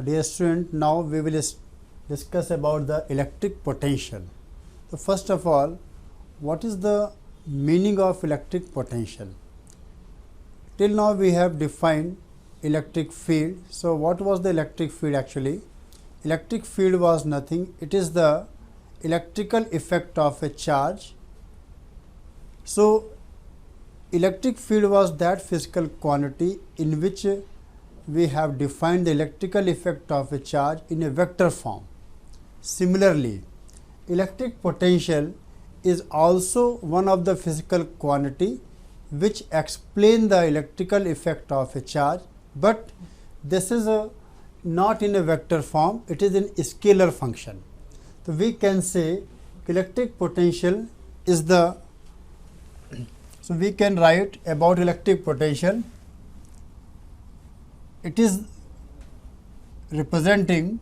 Dear student, now we will discuss about the electric potential. So first of all, what is the meaning of electric potential? Till now we have defined electric field. So what was the electric field actually? Electric field was nothing. It is the electrical effect of a charge. So electric field was that physical quantity in which we have defined the electrical effect of a charge in a vector form. Similarly, electric potential is also one of the physical quantity which explain the electrical effect of a charge, but this is not in a vector form, it is in a scalar function. So we can say electric potential is the, so we can write about electric potential, it is representing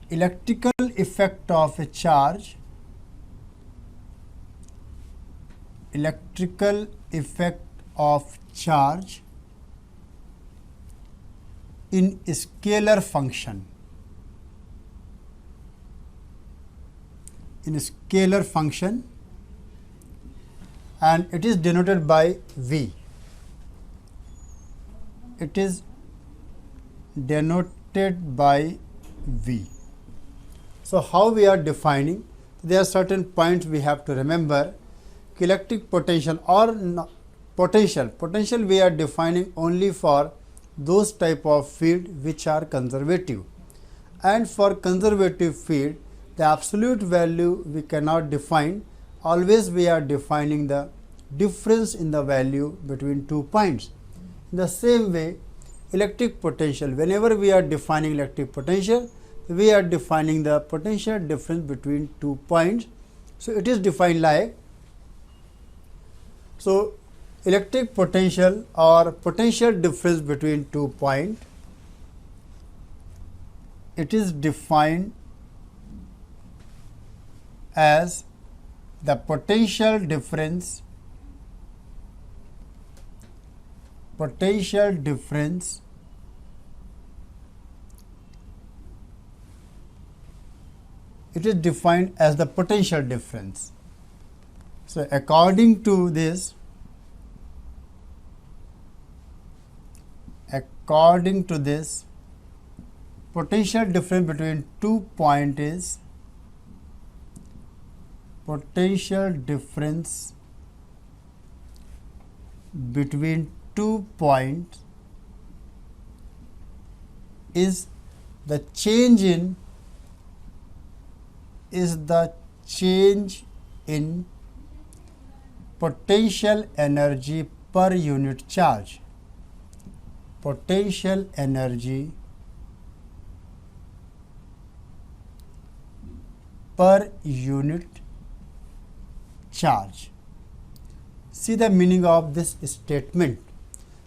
electrical effect of a charge, electrical effect of charge in scalar function, and it is denoted by V. It is denoted by V. So how we are defining? There are certain points we have to remember. Electric potential or potential we are defining only for those type of field which are conservative, and for conservative field the absolute value we cannot define. Always we are defining the difference in the value between 2 points. In the same way, electric potential, whenever we are defining electric potential, we are defining the potential difference between 2 points. So it is defined like, so electric potential or potential difference between 2 points, it is defined as the potential difference it is defined as the potential difference. So according to this, potential difference between 2 points is potential difference between 2 points is the change in potential energy per unit charge. Potential energy per unit charge. See the meaning of this statement.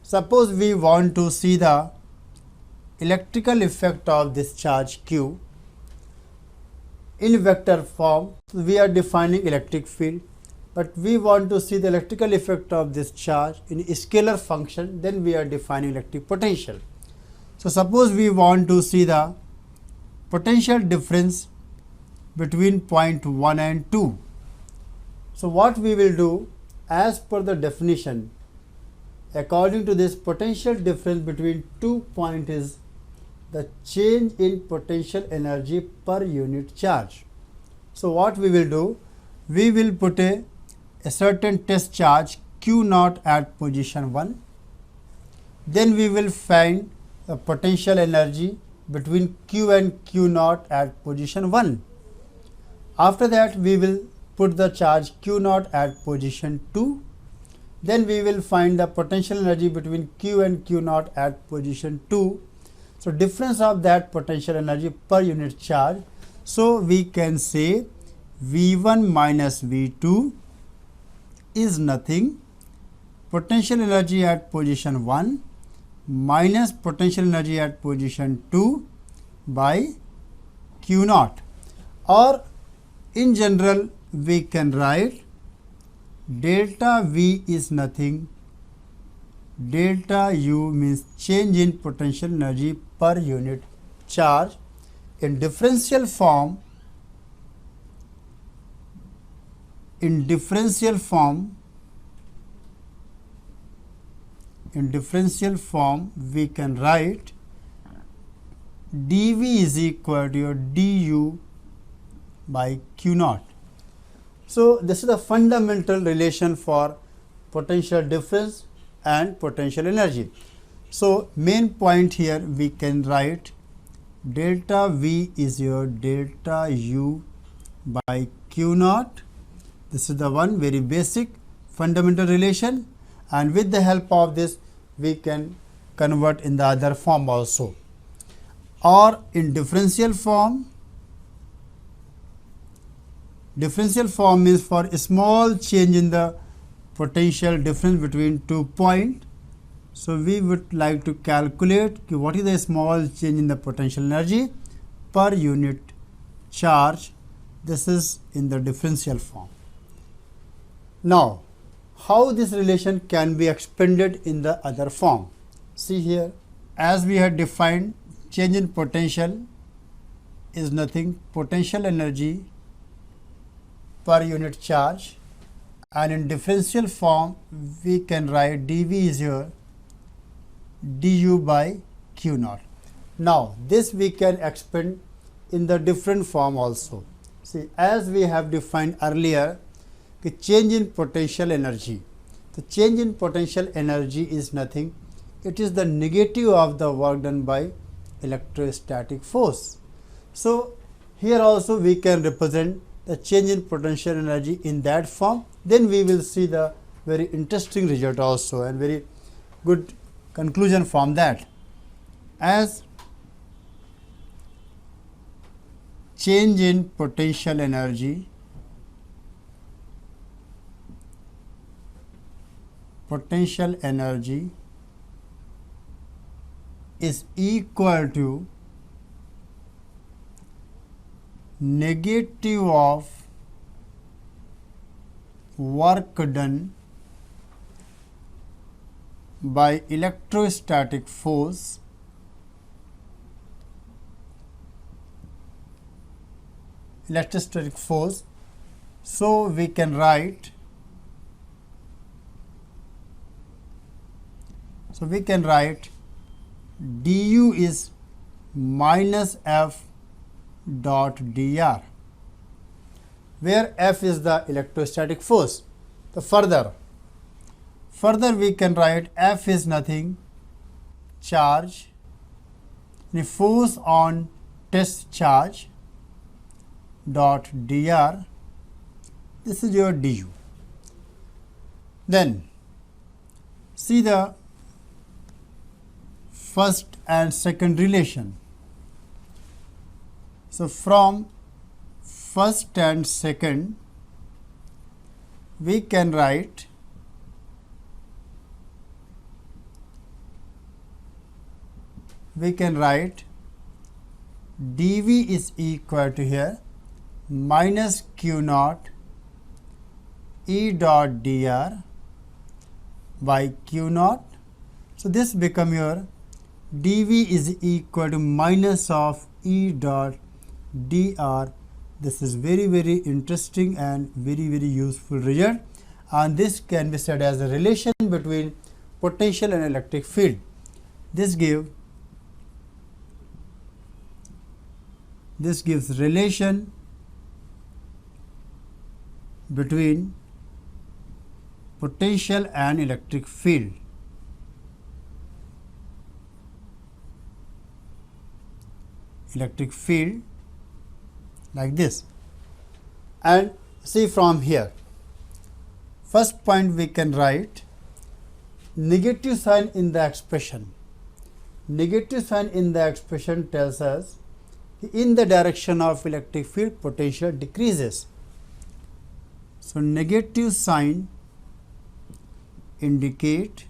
Suppose we want to see the electrical effect of this charge Q in vector form. We are defining electric field, but we want to see the electrical effect of this charge in a scalar function, then we are defining electric potential. So suppose we want to see the potential difference between point 1 and 2. So what we will do, as per the definition, according to this, potential difference between 2 points is the change in potential energy per unit charge. So what we will do, we will put a certain test charge Q naught at position 1. Then we will find the potential energy between Q and Q naught at position 1. After that, we will put the charge Q naught at position 2. Then we will find the potential energy between Q and Q naught at position 2. So difference of that potential energy per unit charge. So we can say V1 minus V2 is nothing, potential energy at position 1 minus potential energy at position 2 by Q naught, or in general we can write delta V is nothing delta U means change in potential energy per unit charge. In differential form, we can write dV is equal to your du by q naught. So this is the fundamental relation for potential difference and potential energy. So main point here we can write delta V is your delta U by q naught. This is the one very basic fundamental relation, and with the help of this we can convert in the other form also. Or in differential form means for a small change in the potential difference between 2 points. So we would like to calculate what is the small change in the potential energy per unit charge. This is in the differential form. Now, how this relation can be expanded in the other form? See here, as we had defined, change in potential is nothing potential energy per unit charge, and in differential form we can write dV is your du by q naught. Now this we can expand in the different form also. See, as we have defined earlier, the change in potential energy. The change in potential energy is nothing, it is the negative of the work done by electrostatic force. So here also we can represent the change in potential energy in that form. Then we will see the very interesting result also and very good conclusion from that. As change in potential energy is equal to negative of work done by electrostatic force So we can write du is minus f dot dr, where F is the electrostatic force. So further we can write F is nothing charge, the force on test charge dot dr. This is your du. Then see the first and second relation. So from first and second we can write dV is equal to here minus q naught E dot dr by q naught. So this become your dV is equal to minus of E dot dr. This is very, very interesting and very, very useful result, and this can be said as a relation between potential and electric field. This gives relation between potential and electric field. Like this. And see from here, first point we can write negative sign in the expression. Negative sign in the expression tells us in the direction of electric field potential decreases. So negative sign indicate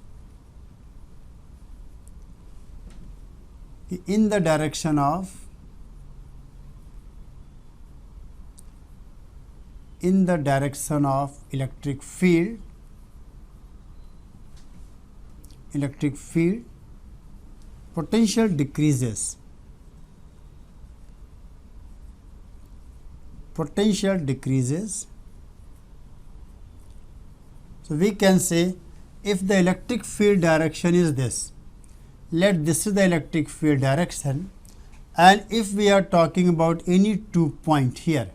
in the direction of electric field electric field, potential decreases. Potential decreases. So we can say if the electric field direction is this, let this is the electric field direction, and if we are talking about any 2 points here,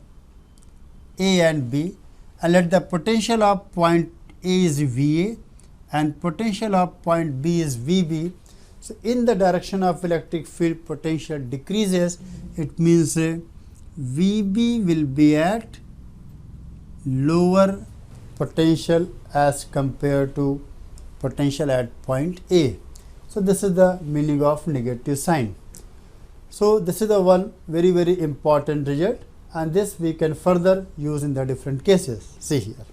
A and B, and let the potential of point A is VA and potential of point B is VB. So in the direction of electric field potential decreases, it means VB will be at lower potential as compared to potential at point A. So this is the meaning of negative sign. So this is the one very important result, and this we can further use in the different cases. See here.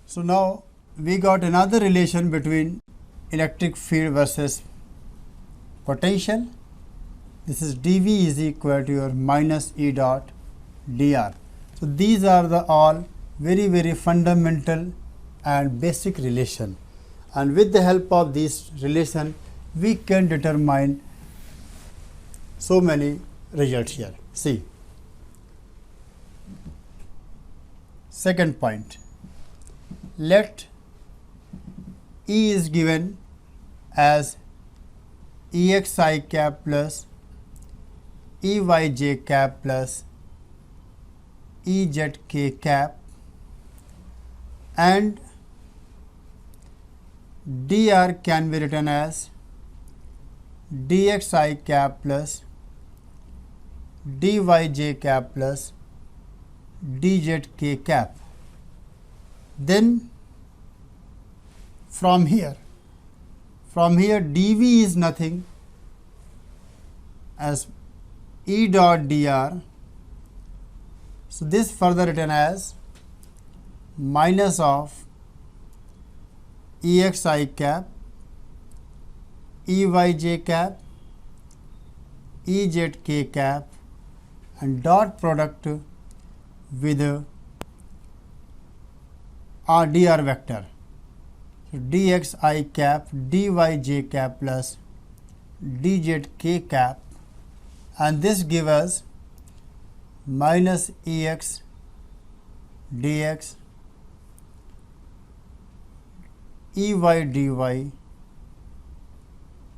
So now we got another relation between electric field versus potential. This is dV is equal to your minus E dot dr. So these are the all very fundamental and basic relation, and with the help of this relation we can determine so many results here. See, second point, let E is given as EXI cap plus EYJ cap plus EZK cap, and dr can be written as dxi cap plus dyj cap plus dzk cap. Then from here dv is nothing as E dot dr. So this further written as minus of EXI cap, EYJ cap, EZK cap, and dot product with our dr vector. So dxi cap, dyj cap plus dzk cap, and this gives us minus Ex dx Ey dy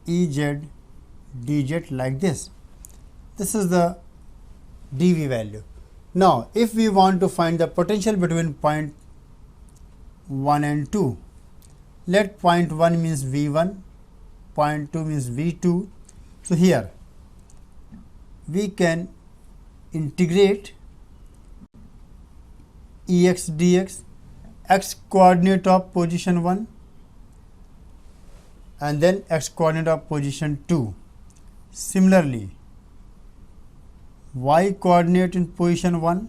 Ez dz like this. This is the dV value. Now if we want to find the potential between point 1 and 2, let point 1 means V1, point 2 means V2. So here we can integrate Ex dx, x coordinate of position 1 and then x coordinate of position 2. Similarly, y coordinate in position 1,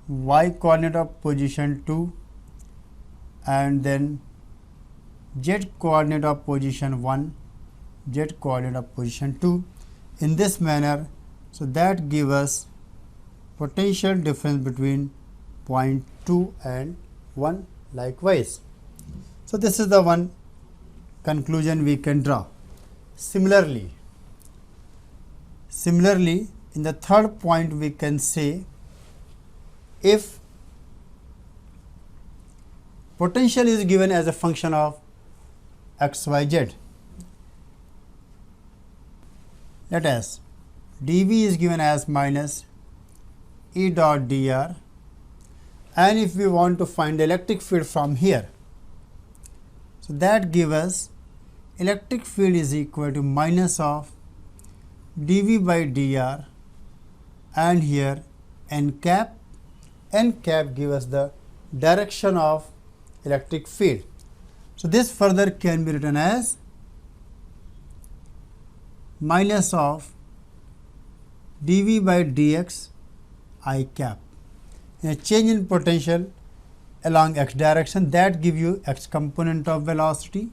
y coordinate of position 2, and then z coordinate of position 1, z coordinate of position 2 in this manner. So that gives us potential difference between point 2 and 1 likewise. So this is the one conclusion we can draw. Similarly, in the third point we can say if potential is given as a function of x, y, z, let us dV is given as minus E dot dr, and if we want to find the electric field from here, so that gives us electric field is equal to minus of dV by dr, and here n cap gives us the direction of electric field. So this further can be written as minus of dV by dx I cap. A change in potential along x direction, that give you x component of velocity.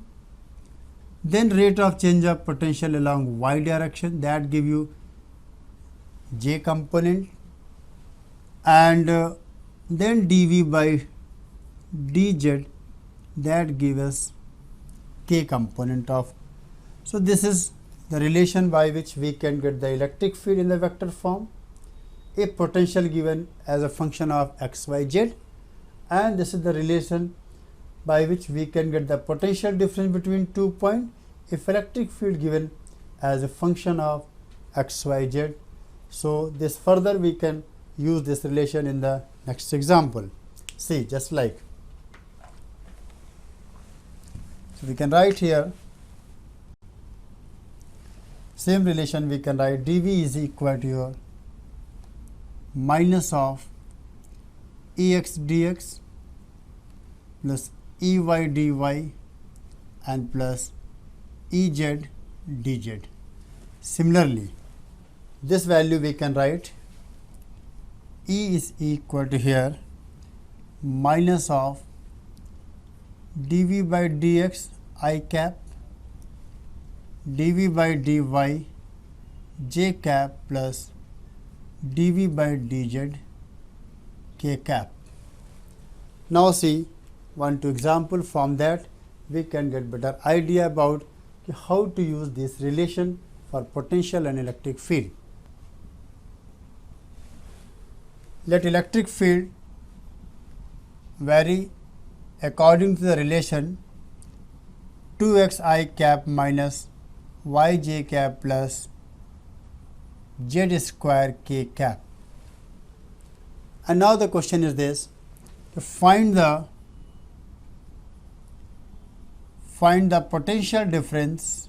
Then rate of change of potential along y direction, that give you j component, and then dV by dz, that gives us k component of. So this is the relation by which we can get the electric field in the vector form, a potential given as a function of x, y, z, and this is the relation by which we can get the potential difference between 2 points if electric field given as a function of x, y, z. So this further we can use this relation in the next example. See, just like, so we can write here same relation. We can write dV is equal to your minus of Ex dx plus Ey dy and plus Ez dz. Similarly, this value we can write E is equal to here minus of dV by dx I cap dV by dy j cap plus dV by dz k cap. Now see one two example. From that we can get better idea about how to use this relation for potential and electric field. Let electric field vary according to the relation 2x I cap minus y j cap plus z square k cap. And now the question is this: to find the potential difference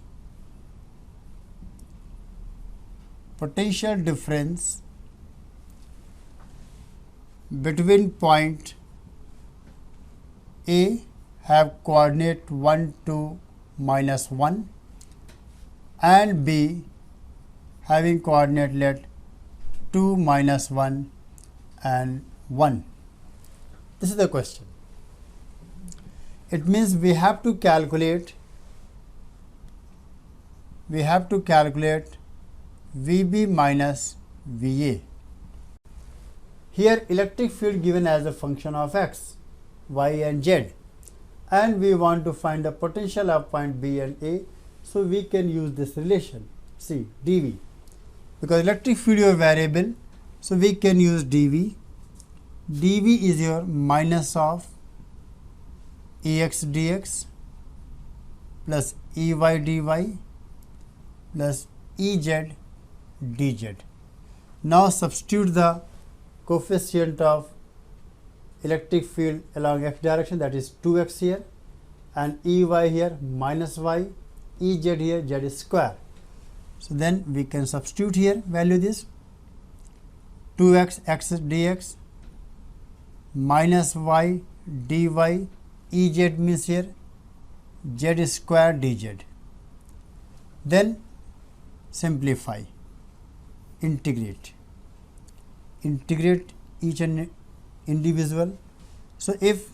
between point A have coordinate 1, 2, minus 1 and B having coordinate let 2, minus 1 and 1. This is the question. It means we have to calculate VB minus VA. Here electric field given as a function of x, y and z, and we want to find the potential of point B and A, so we can use this relation. See, dV, because electric field is variable, so we can use dV. dV is your minus of Ex dx plus Ey dy plus Ez dz. Now substitute the coefficient of electric field along x direction, that is 2x here, and Ey here minus y, Ez here z square. So then we can substitute here, value this 2x x dx minus y dy, Ez means here z square dz. Then simplify, integrate each and individual. So if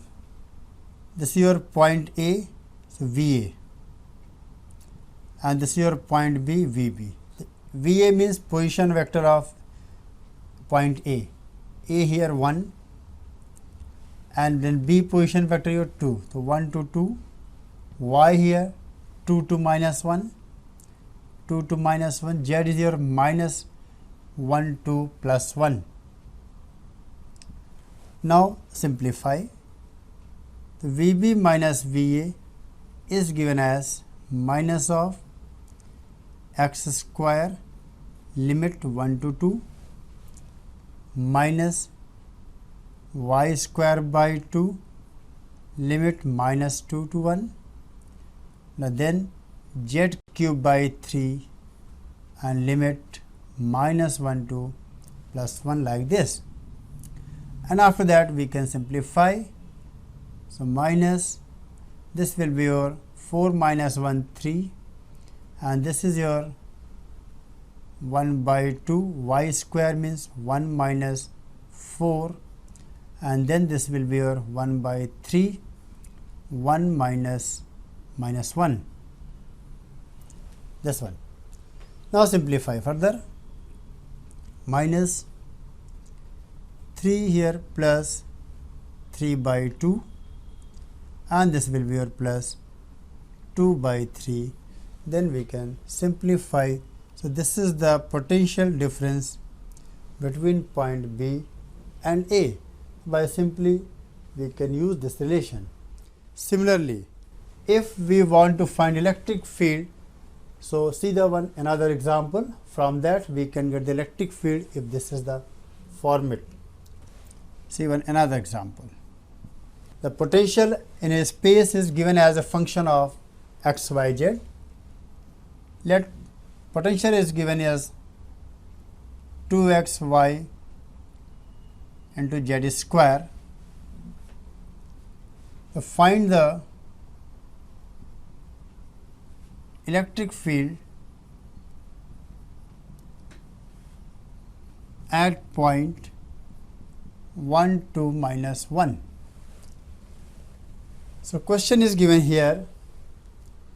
this is your point A, so VA, and this is your point B, VB. VA means position vector of point A. A here 1, and then B position vector here 2. So 1 to 2, Y here 2 to minus 1, 2 to minus 1, Z is your minus 1 to plus 1. Now simplify. The VB minus VA is given as minus of x square limit 1 to 2 minus y square by 2 limit minus 2 to 1. Now then z cube by 3 and limit minus 1 to plus 1, like this. And after that we can simplify. So minus, this will be your 4 minus 1 3, and this is your 1 by 2, y square means 1 minus 4, and then this will be your 1 by 3, 1 minus 1, this one. Now simplify further. Minus 3 here plus 3 by 2, and this will be your plus 2 by 3. Then we can simplify. So this is the potential difference between point B and A. By simply we can use this relation. Similarly, if we want to find electric field, so see the another example. From that we can get the electric field if this is the format. See another example. The potential in a space is given as a function of x, y, z. Let potential is given as 2xy into z square. So find the electric field at point 1, 2, minus 1. So question is given here.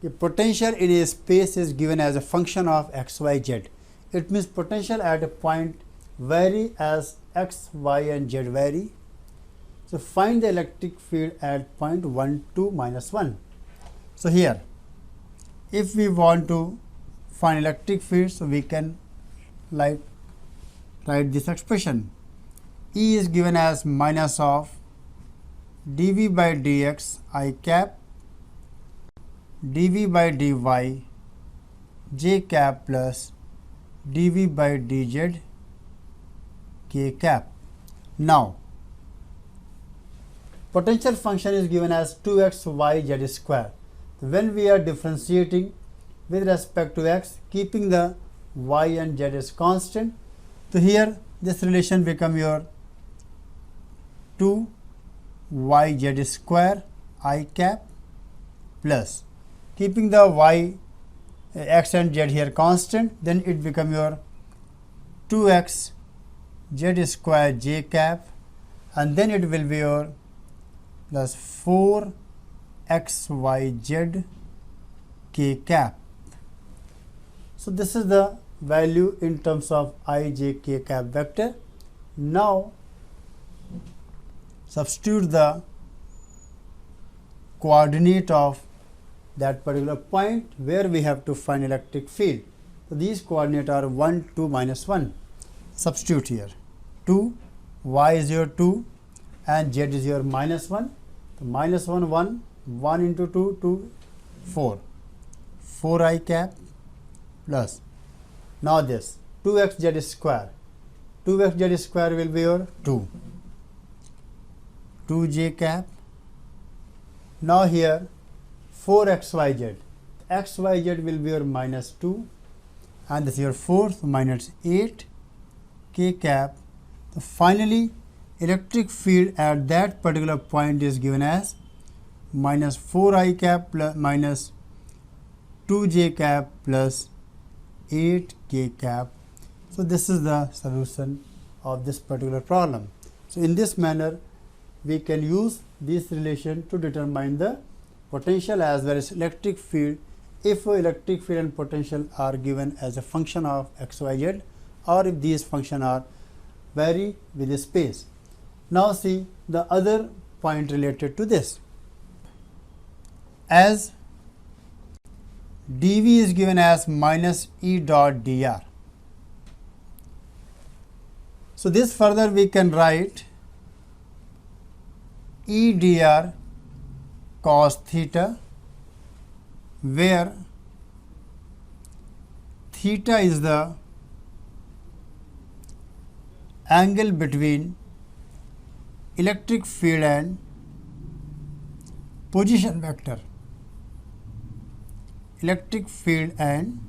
The potential in a space is given as a function of x, y, z. It means potential at a point vary as x, y, and z vary. So find the electric field at point 1, 2, minus 1. So here, if we want to find electric field, so we can write this expression. E is given as minus of dv by dx I cap dv by dy j cap plus dv by dz k cap. Now, potential function is given as 2xyz square. When we are differentiating with respect to x, keeping the y and z as constant, so here this relation become your 2yz square I cap plus keeping the y, x and z here constant, then it become your 2x z square j cap, and then it will be your plus 4 xyz k cap. So this is the value in terms of I, j, k cap vector. Now substitute the coordinate of that particular point where we have to find electric field. So these coordinates are 1, 2, minus 1. Substitute here. 2, y is your 2 and z is your minus 1. So minus 1, 1, 1 into 2, 2, 4. 4 I cap plus. Now this 2xz square. 2xz square will be your 2. 2j cap. Now here 4xyz. xyz will be your minus 2 and this is your 4, so minus 8 k cap. So finally electric field at that particular point is given as minus 4 I cap plus minus 2j cap plus 8 k cap. So this is the solution of this particular problem. So in this manner we can use this relation to determine the potential as well as electric field if electric field and potential are given as a function of x, y, z, or if these functions are vary with the space. Now see the other point related to this. As dv is given as minus e dot dr. So this further we can write e dr cos theta, where theta is the angle between electric field and position vector. Electric field and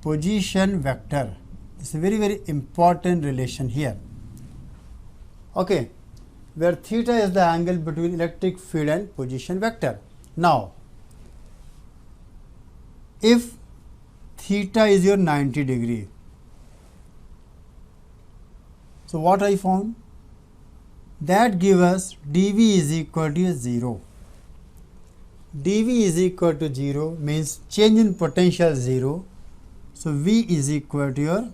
position vector. This is a very important relation here. Okay, where theta is the angle between electric field and position vector. Now, if theta is your 90 degree, so what I found? That give us dv is equal to 0. dv is equal to 0 means change in potential 0. So v is equal to your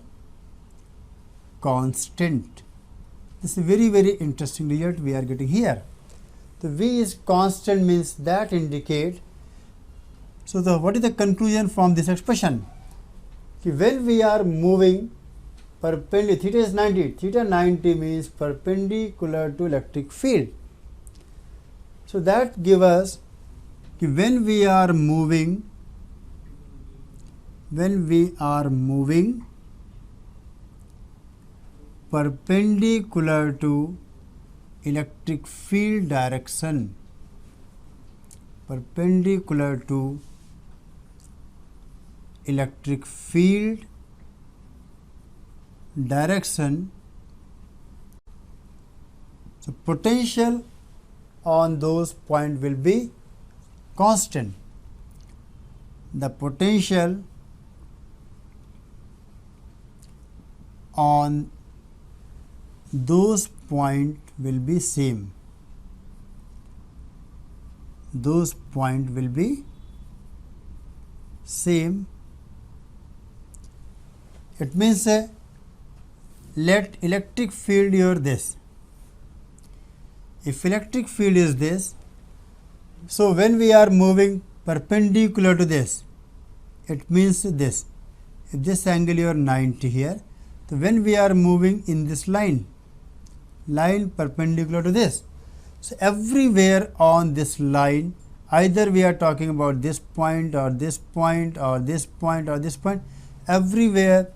constant. This is very interesting result we are getting here. The V is constant means that indicate. So what is the conclusion from this expression? When we are moving perpendicular, theta is 90, theta 90 means perpendicular to electric field. So that gives us when we are moving perpendicular to electric field direction, perpendicular to electric field direction, so potential on those points will be constant. The potential on those points will be same. Those points will be same. It means let electric field here this. If electric field is this, so when we are moving perpendicular to this, it means this. If this angle here 90 here, so when we are moving in this line perpendicular to this, so everywhere on this line, either we are talking about this point or this point or this point or this point, everywhere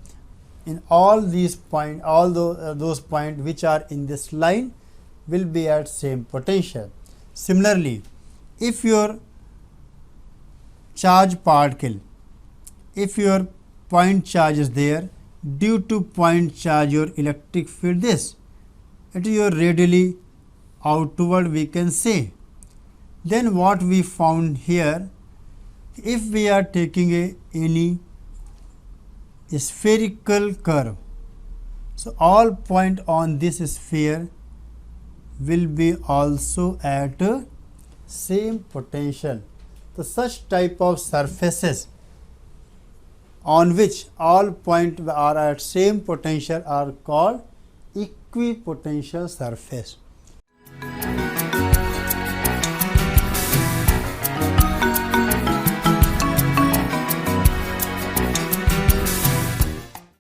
in all these points, all those points which are in this line will be at same potential. Similarly, if your charge particle, if your point charge is there, due to point charge your electric field this, it is your radially outward we can say. Then what we found here, if we are taking any spherical curve, so all point on this sphere will be also at same potential. So such type of surfaces on which all points are at same potential are called equipotential surface.